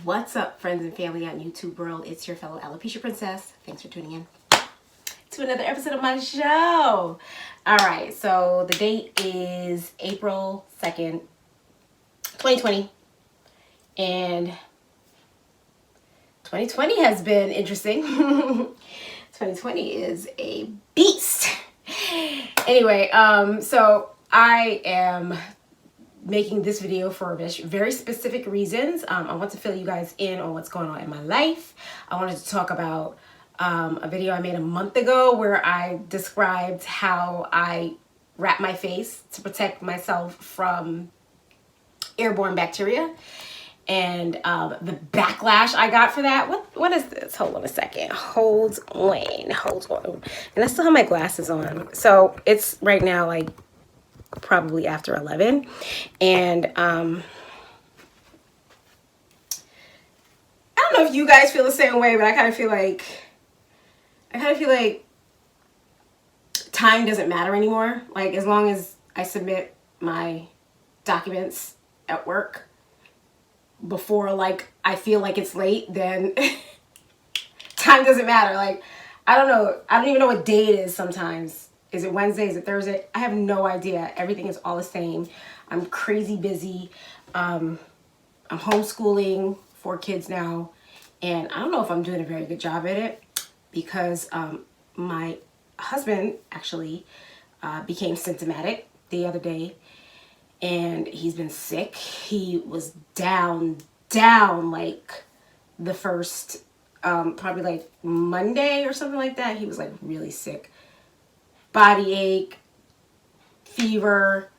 What's up, friends and family on YouTube world? It's your fellow alopecia princess. Thanks for tuning in to another episode of my show. All right, so the date is April 2nd, 2020, and 2020 has been interesting. 2020 is a beast. Anyway, so I am making this video for very specific reasons. I want to fill you guys in on what's going on in my life. I wanted to talk about a video I made a month ago where I described how I wrap my face to protect myself from airborne bacteria and the backlash I got for that. What is this? Hold on a second. Hold on. And I still have my glasses on. So it's right now like probably after 11, and I don't know if you guys feel the same way, but I kind of feel like time doesn't matter anymore. Like, as long as I submit my documents at work before like I feel like it's late, then time doesn't matter. Like, I don't even know what day it is sometimes. Is it Wednesday? Is it Thursday? I have no idea. Everything is all the same. I'm crazy busy. I'm homeschooling 4 kids now, and I don't know if I'm doing a very good job at it because my husband actually became symptomatic the other day, and he's been sick. He was down like the first probably like Monday or something like that. He was like really sick. Body ache, fever,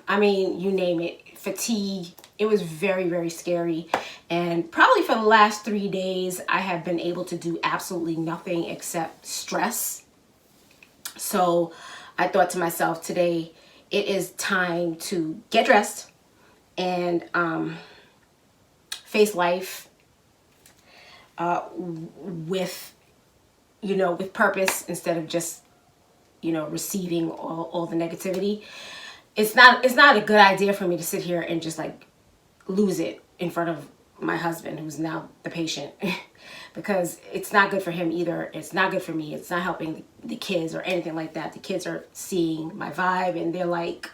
I mean, you name it, fatigue. It was very, very scary. And probably for the last 3 days, I have been able to do absolutely nothing except stress. So I thought to myself, today, it is time to get dressed and face life with purpose instead of just, receiving all the negativity. It's not a good idea for me to sit here and just like lose it in front of my husband, who's now the patient, because it's not good for him either. It's not good for me. It's not helping the kids or anything like that. The kids are seeing my vibe and they're like,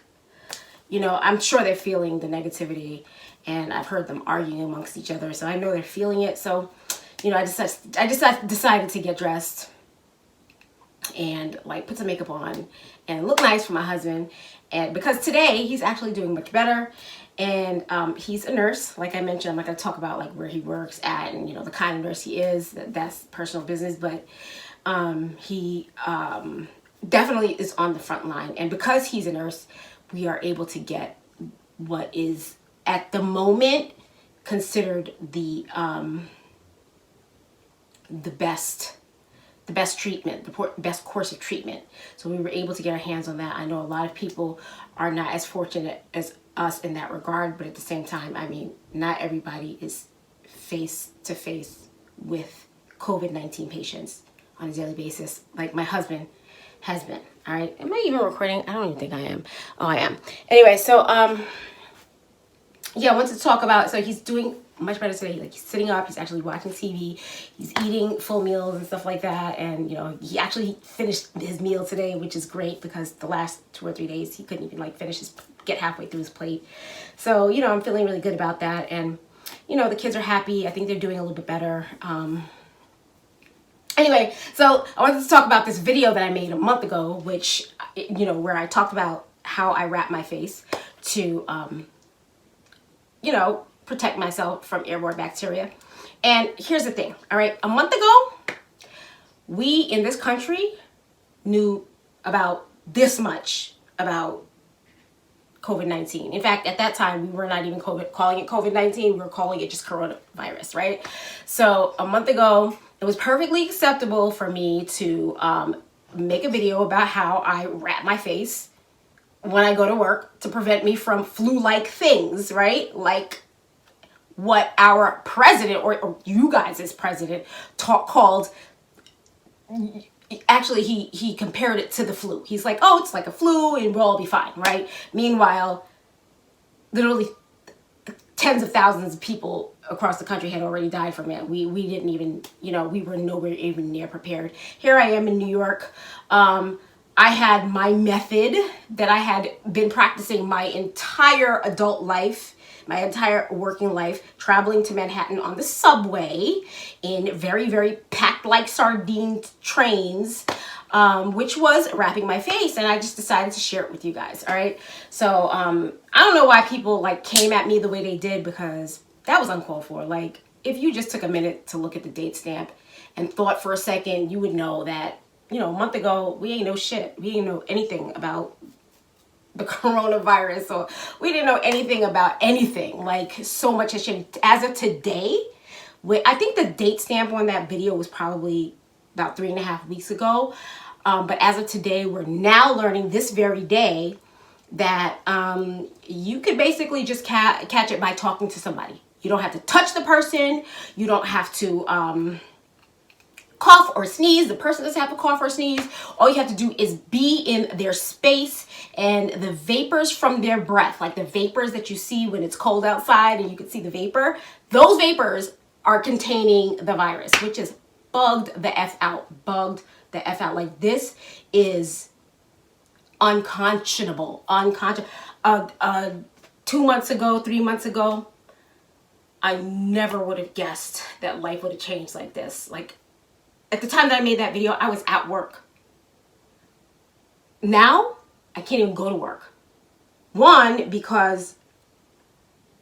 I'm sure they're feeling the negativity, and I've heard them arguing amongst each other. So I know they're feeling it. So, I just decided to get dressed and like put some makeup on and look nice for my husband. And because today he's actually doing much better, and he's a nurse. Like I mentioned, I'm not going to talk about like where he works at and the kind of nurse he is. That's personal business. But he definitely is on the front line, and because he's a nurse, we are able to get what is at the moment considered the best treatment, the best course of treatment. So we were able to get our hands on that. I know a lot of people are not as fortunate as us in that regard, but at the same time, I mean, not everybody is face to face with COVID-19 patients on a daily basis like my husband has been. All right. Am I even recording? I don't even think I am. Oh, I am. Anyway, so yeah, I want to talk about, so he's doing much better today. Like, he's sitting up, he's actually watching TV, he's eating full meals and stuff like that. And he actually finished his meal today, which is great, because the last 2 or 3 days he couldn't even like get halfway through his plate. So I'm feeling really good about that. And the kids are happy. I think they're doing a little bit better. Anyway, so I wanted to talk about this video that I made a month ago, which where I talked about how I wrap my face to protect myself from airborne bacteria. And here's the thing, all right? A month ago, we in this country knew about this much about COVID-19. In fact, at that time, we were not even calling it COVID-19. We were calling it just coronavirus, right? So a month ago, it was perfectly acceptable for me to make a video about how I wrap my face when I go to work to prevent me from flu-like things, right? Like what our president, or you guys as president, called, actually he compared it to the flu. He's like, oh, it's like a flu and we'll all be fine, right? Meanwhile, literally tens of thousands of people across the country had already died from it. We didn't even, we were nowhere even near prepared. Here I am in New York. I had my method that I had been practicing my entire adult life, my entire working life, traveling to Manhattan on the subway in very, very packed like sardine trains, which was wrapping my face, and I just decided to share it with you guys. All right. So I don't know why people like came at me the way they did, because that was uncalled for. Like, if you just took a minute to look at the date stamp and thought for a second, you would know that, a month ago, we ain't know shit. We didn't know anything about the coronavirus, or we didn't know anything about anything. Like, so much has changed. As of today, I think the date stamp on that video was probably about 3.5 weeks ago. But as of today, we're now learning this very day that you could basically just catch it by talking to somebody. You don't have to touch the person. You don't have to cough or sneeze. The person doesn't have to cough or sneeze. All you have to do is be in their space, and the vapors from their breath, like the vapors that you see when it's cold outside and you can see the vapor, those vapors are containing the virus, which is bugged the F out. Bugged the F out. Like, this is unconscionable. 2 months ago, 3 months ago, I never would have guessed that life would have changed like this. Like, at the time that I made that video, I was at work. Now, I can't even go to work. One, because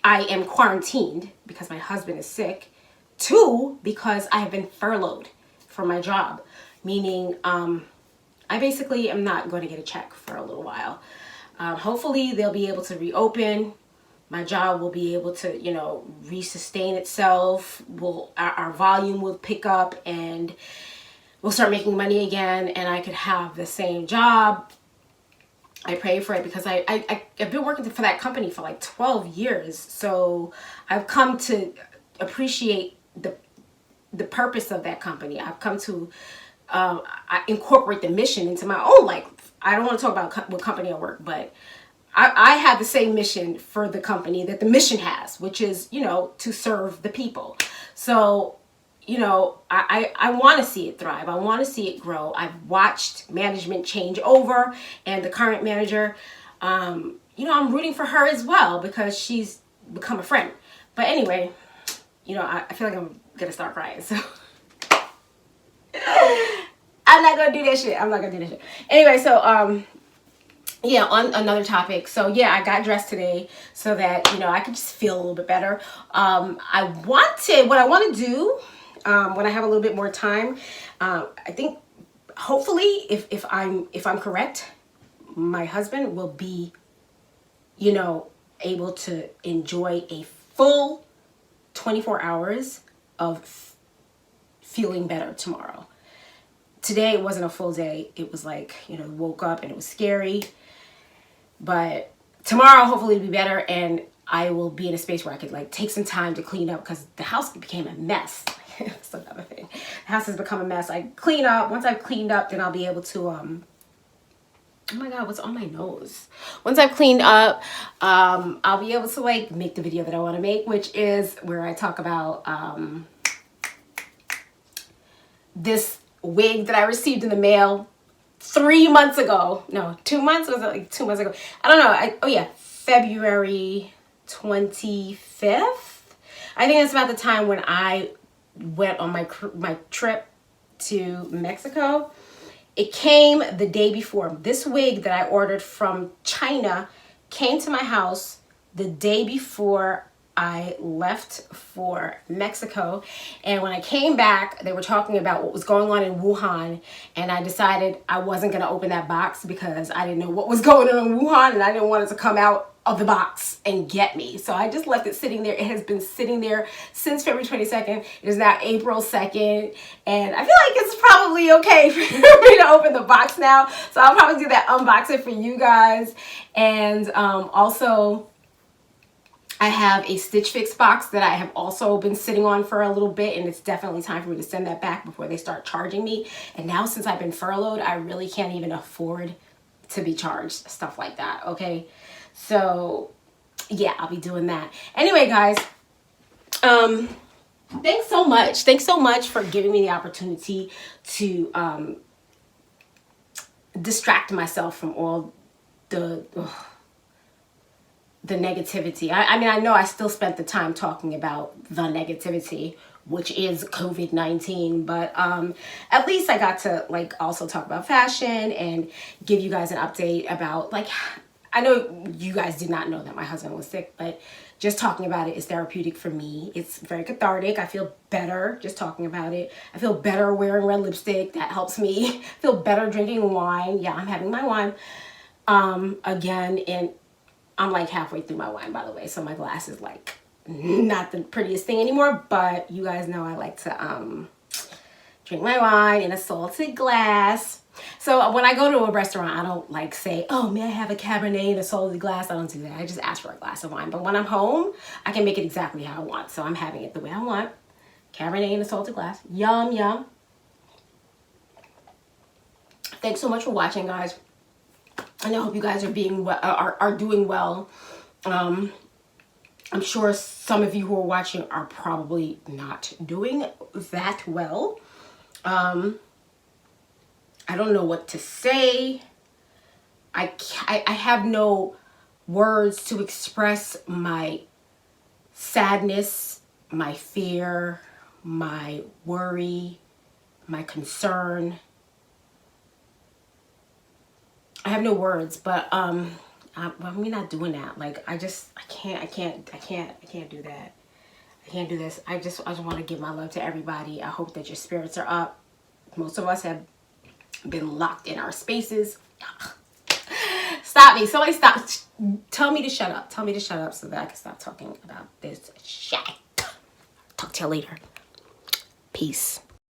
I am quarantined because my husband is sick. Two, because I have been furloughed from my job, meaning I basically am not going to get a check for a little while. Hopefully, they'll be able to reopen. My job will be able to, resustain itself. Our volume will pick up, and we'll start making money again, and I could have the same job. I pray for it, because I've been working for that company for like 12 years. So I've come to appreciate the purpose of that company. I've come to incorporate the mission into my own life. I don't want to talk about what company I work, but I have the same mission for the company that the mission has, which is, to serve the people. So, I want to see it thrive. I want to see it grow. I've watched management change over, and the current manager, I'm rooting for her as well, because she's become a friend. But anyway, I feel like I'm going to start crying. So I'm not going to do that shit. Anyway, so, yeah, on another topic. So yeah, I got dressed today so that, I could just feel a little bit better. What I want to do, when I have a little bit more time, I think hopefully if I'm correct, my husband will be, able to enjoy a full 24 hours of feeling better tomorrow. Today it wasn't a full day. It was like, woke up and it was scary. But tomorrow, hopefully, it'll be better, and I will be in a space where I could take some time to clean up, because the house became a mess. That's another thing. The house has become a mess. I clean up. Once I've cleaned up, then I'll be able to oh my God, what's on my nose? Once I've cleaned up, I'll be able to make the video that I want to make, which is where I talk about this wig that I received in the mail 3 months ago. No, 2 months? Was it like 2 months ago? I don't know. February 25th. I think that's about the time when I went on my trip to Mexico. It came the day before. This wig that I ordered from China came to my house the day before I left for Mexico. And when I came back, they were talking about what was going on in Wuhan, and I decided I wasn't going to open that box because I didn't know what was going on in Wuhan, and I didn't want it to come out of the box and get me. So I just left it sitting there. It has been sitting there since February 22nd. It is now April 2nd, and I feel like it's probably okay for me to open the box now. So I'll probably do that unboxing for you guys. And also, I have a Stitch Fix box that I have also been sitting on for a little bit, and it's definitely time for me to send that back before they start charging me. And now, since I've been furloughed, I really can't even afford to be charged stuff like that, okay? So yeah, I'll be doing that. Anyway, guys, thanks so much. Thanks so much for giving me the opportunity to distract myself from all the the negativity. I mean, I know I still spent the time talking about the negativity, which is COVID-19, but at least I got to like also talk about fashion and give you guys an update about like, I know you guys did not know that my husband was sick, but just talking about it is therapeutic for me. It's very cathartic. I feel better just talking about it. I feel better wearing red lipstick. That helps me. I feel better drinking wine. Yeah, I'm having my wine again, and I'm like halfway through my wine, by the way, so my glass is like not the prettiest thing anymore, but you guys know I like to drink my wine in a salted glass. So when I go to a restaurant, I don't like say, oh, may I have a Cabernet in a salted glass? I don't do that. I just ask for a glass of wine. But when I'm home, I can make it exactly how I want. So I'm having it the way I want. Cabernet in a salted glass. Yum, yum. Thanks so much for watching, guys. And I hope you guys are doing well. I'm sure some of you who are watching are probably not doing that well. I don't know what to say. I have no words to express my sadness, my fear, my worry, my concern. I have no words, but I'm not doing that. Like I can't do that. I can't do this. I just want to give my love to everybody. I hope that your spirits are up. Most of us have been locked in our spaces. Stop me. Somebody stop. Tell me to shut up. Tell me to shut up so that I can stop talking about this shit. Talk to you later. Peace.